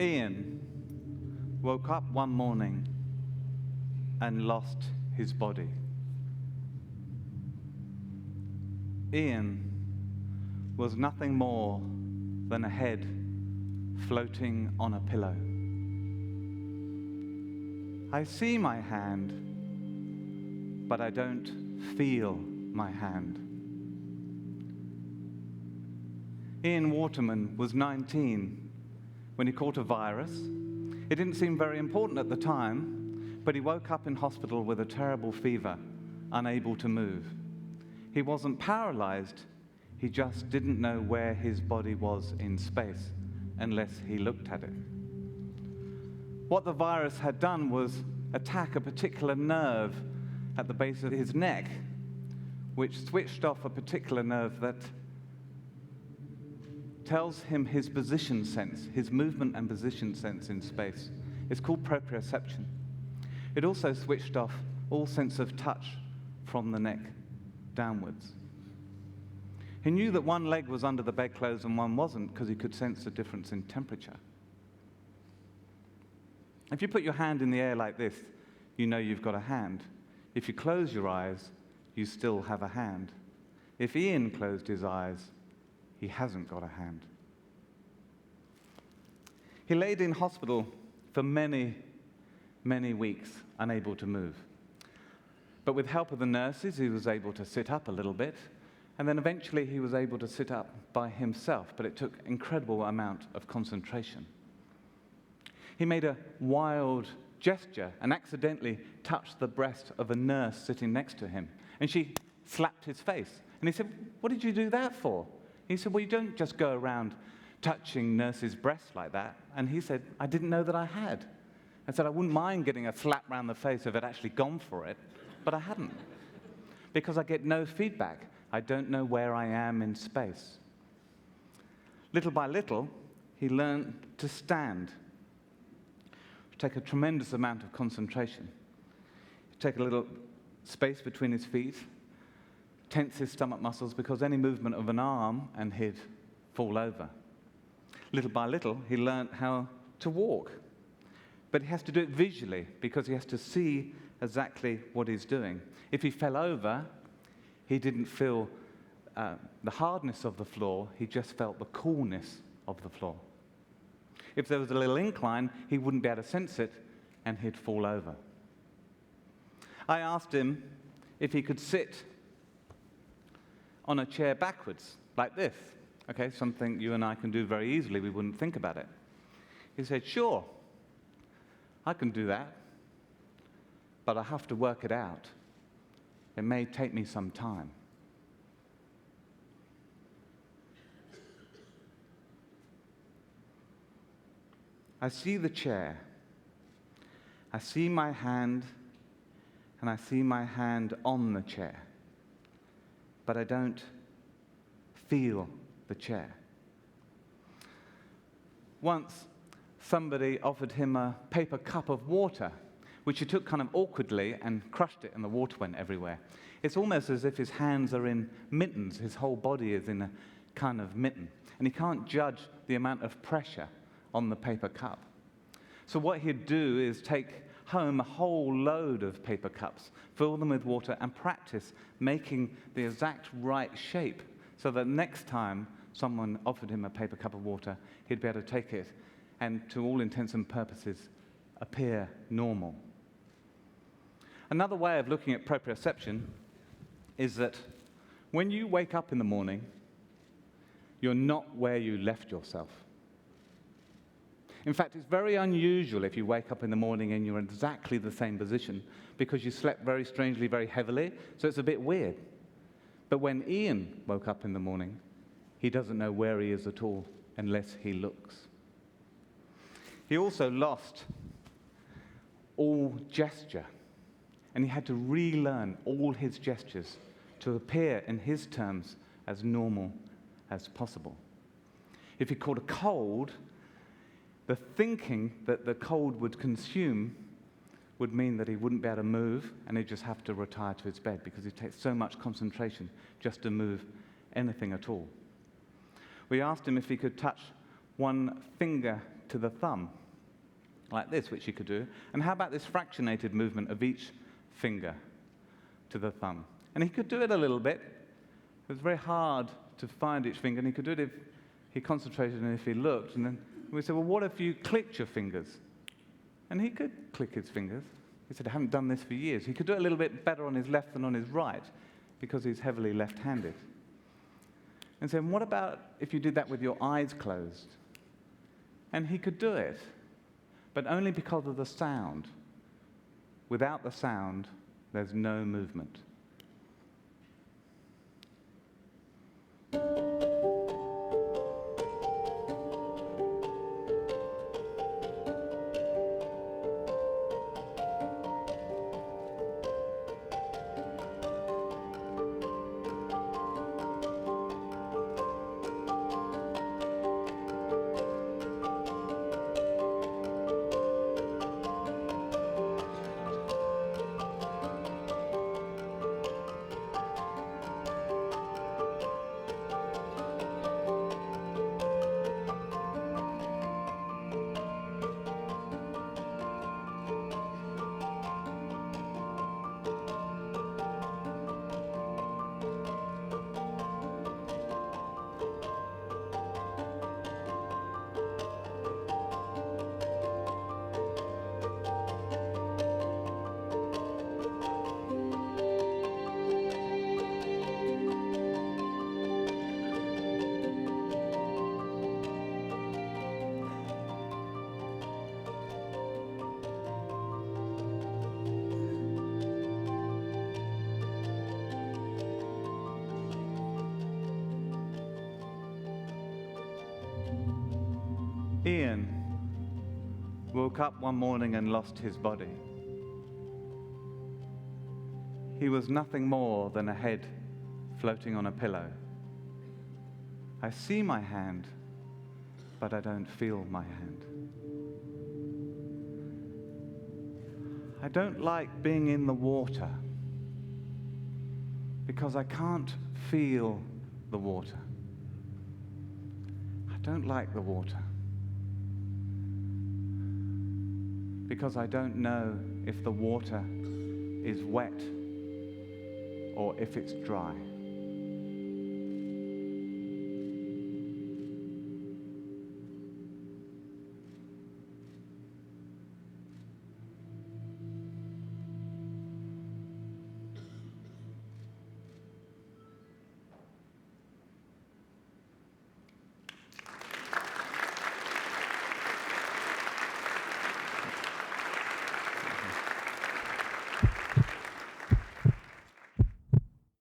Ian woke up one morning and lost his body. Ian was nothing more than a head floating on a pillow. I see my hand, but I don't feel my hand. Ian Waterman was 19 when he caught a virus. It didn't seem very important at the time, but he woke up in hospital with a terrible fever, unable to move. He wasn't paralyzed, he just didn't know where his body was in space unless he looked at it. What the virus had done was attack a particular nerve at the base of his neck, which switched off a particular nerve that tells him his position sense, his movement and position sense in space. It's called proprioception. It also switched off all sense of touch from the neck downwards. He knew that one leg was under the bedclothes and one wasn't because he could sense the difference in temperature. If you put your hand in the air like this, you know you've got a hand. If you close your eyes, you still have a hand. If Ian closed his eyes, he hasn't got a hand. He laid in hospital for many, many weeks, unable to move. But with help of the nurses, he was able to sit up a little bit, and then eventually he was able to sit up by himself, but it took an incredible amount of concentration. He made a wild gesture and accidentally touched the breast of a nurse sitting next to him, and she slapped his face. And he said, "What did you do that for?" He said, "Well, you don't just go around touching nurses' breasts like that." And he said, "I didn't know that I had." I said, "I wouldn't mind getting a slap round the face if I'd actually gone for it, but I hadn't. Because I get no feedback. I don't know where I am in space." Little by little, he learned to stand. It take a tremendous amount of concentration. Take a little space between his feet, tense his stomach muscles, because any movement of an arm and he'd fall over. Little by little, he learned how to walk. But he has to do it visually, because he has to see exactly what he's doing. If he fell over, he didn't feel the hardness of the floor, he just felt the coolness of the floor. If there was a little incline, he wouldn't be able to sense it, and he'd fall over. I asked him if he could sit on a chair backwards, like this. Okay, something you and I can do very easily, we wouldn't think about it. He said, "Sure, I can do that, but I have to work it out. It may take me some time." I see the chair. I see my hand, and I see my hand on the chair. But I don't feel the chair. Once, somebody offered him a paper cup of water, which he took kind of awkwardly and crushed it, and the water went everywhere. It's almost as if his hands are in mittens. His whole body is in a kind of mitten, and he can't judge the amount of pressure on the paper cup. So what he'd do is take home a whole load of paper cups, fill them with water, and practice making the exact right shape so that next time someone offered him a paper cup of water, he'd be able to take it and, to all intents and purposes, appear normal. Another way of looking at proprioception is that when you wake up in the morning, you're not where you left yourself. In fact, it's very unusual if you wake up in the morning and you're in exactly the same position, because you slept very strangely, very heavily, so it's a bit weird. But when Ian woke up in the morning, he doesn't know where he is at all unless he looks. He also lost all gesture, and he had to relearn all his gestures to appear in his terms as normal as possible. If he caught a cold, the thinking that the cold would consume would mean that he wouldn't be able to move, and he'd just have to retire to his bed, because it takes so much concentration just to move anything at all. We asked him if he could touch one finger to the thumb, like this, which he could do. And how about this fractionated movement of each finger to the thumb? And he could do it a little bit. It was very hard to find each finger, and he could do it if he concentrated and if he looked. And then we said, well, what if you clicked your fingers? And he could click his fingers. He said, I haven't done this for years. He could do it a little bit better on his left than on his right because he's heavily left-handed. And said, what about if you did that with your eyes closed? And he could do it, but only because of the sound. Without the sound, there's no movement. Ian woke up one morning and lost his body. He was nothing more than a head floating on a pillow. I see my hand, but I don't feel my hand. I don't like being in the water because I can't feel the water. I don't like the water because I don't know if the water is wet or if it's dry.